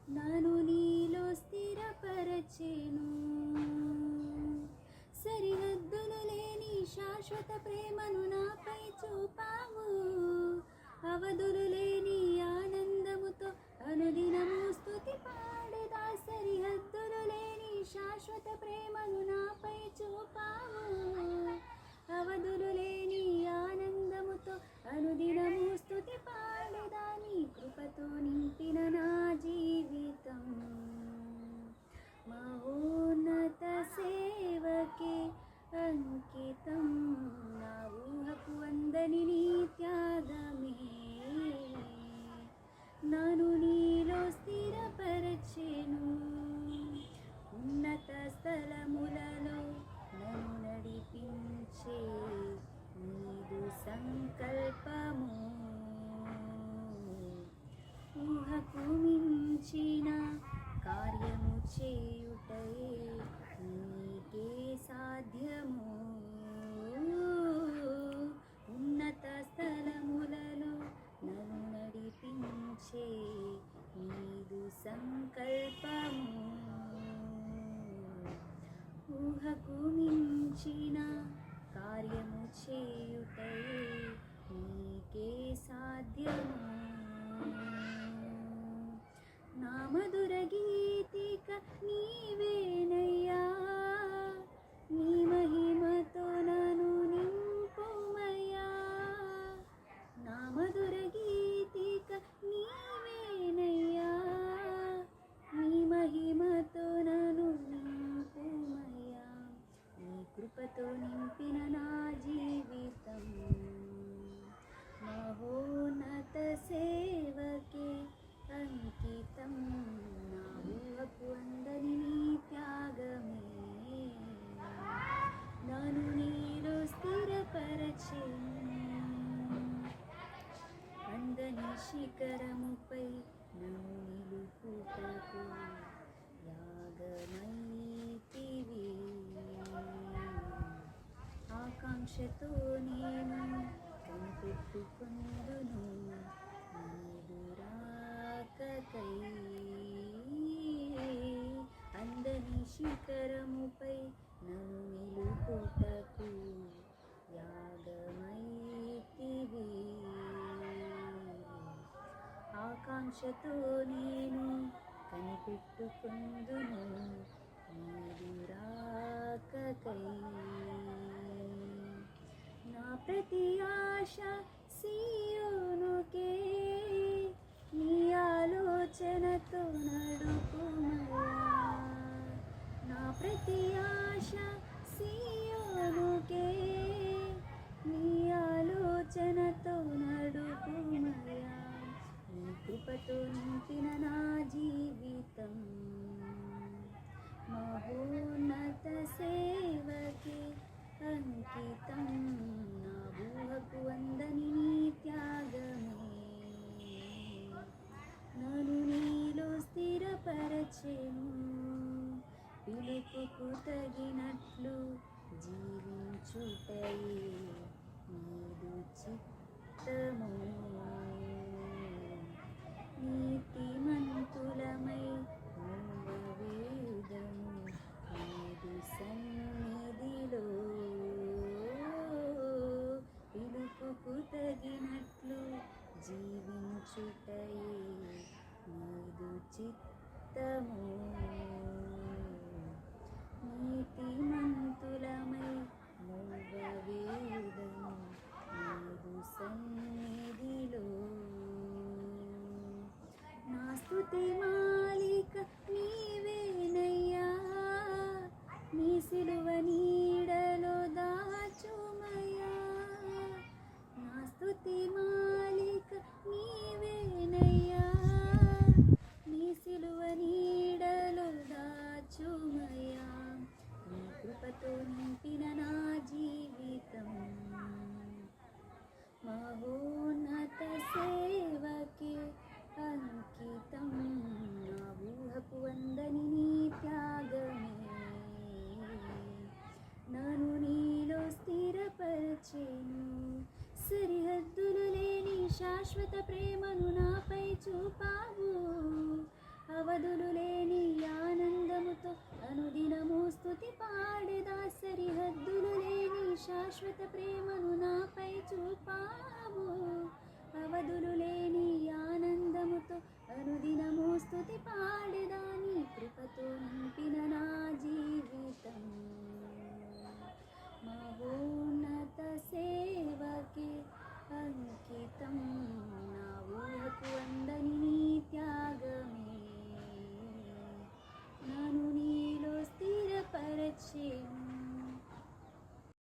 నన్ను నీలో స్థిరపరచెను. సరిహద్దులు లేని శాశ్వత ప్రేమను నాపై చూపావు. అవధులు లేని ఆనందముతో అనుదినము స్తుతి పాడేదా. సరిహద్దులు లేని శాశ్వత ప్రేమను నాపై చూపావు. అవధులు లేని ఆనందముతో అనుదినము స్తుతి పాడేదా. నీ కృపతో నింపిన నా జీవితం మహోన్నత సేవకే అంకితం. నా ఊహకు అందని నీ త్యాగమే నన్ను నీలో స్థిరపరచెను. ఉన్నత స్థలములలో నన్ను నడిపించే నీదు సంకల్పము. ఊహకు మించిన కార్యము చేయుటయే నీకే సాధ్యము. ఉన్నత స్థలములలో నన్ను నడిపించే నీదు సంకల్పము. ఊహకు మించిన కార్యము చేయుటయే నీకే సాధ్యము. నా మధుర గీతిక నీవేనయ్యా. నీ మహిమతో నన్ను నింపుమయ్యా. నా మధుర గీతిక నీవేనయ్యా. నీ మహిమతో నన్ను నింపుమయ్యా. నీ కృపతో నింపిన నా జీవితం మహోన్నత సేవకే అంకితం. నా ఊహకు అందని నీ త్యాగమే నన్ను నీలో స్థిరపరచెను. అందని శిఖరముపై నన్ను నిలుపుటకు యాగమైతివి. ఆకాంక్షతో నేను కనిపెట్టుకొందును నీదు రాకకై. అందని శిఖరముపై నన్ను నిలుపుటకు యాగమైతివి. ఆకాంక్షతో నేను కనిపెట్టుకొందును నీదు రాకకై. నా ప్రతి ఆశ సీయోనుకే నీ ఆలోచనతో నడుపుమయ్యా. నా ప్రతి ఆశ సీయోనుకే నీ ఆలోచనతో నడుపుమయ్యా. నీ కృపతో నింపిన నా జీవితం మహోన్నత సేవకే అంకితం. నా ఊహకు అందని నీ త్యాగమే నన్ను నీలో స్థిరపరచెను. పిలుపుకు తగినట్లు జీవించుటయే నీదు చిత్తము. నీతిమంతులమై వేదము నీదు సన్నిధిలో. పిలుపుకు తగినట్లు జీవించుటయే నీదు చిత్తము. నీతిమంతులమై వేదము నీదు సన్నిధిలో. నా స్తుతి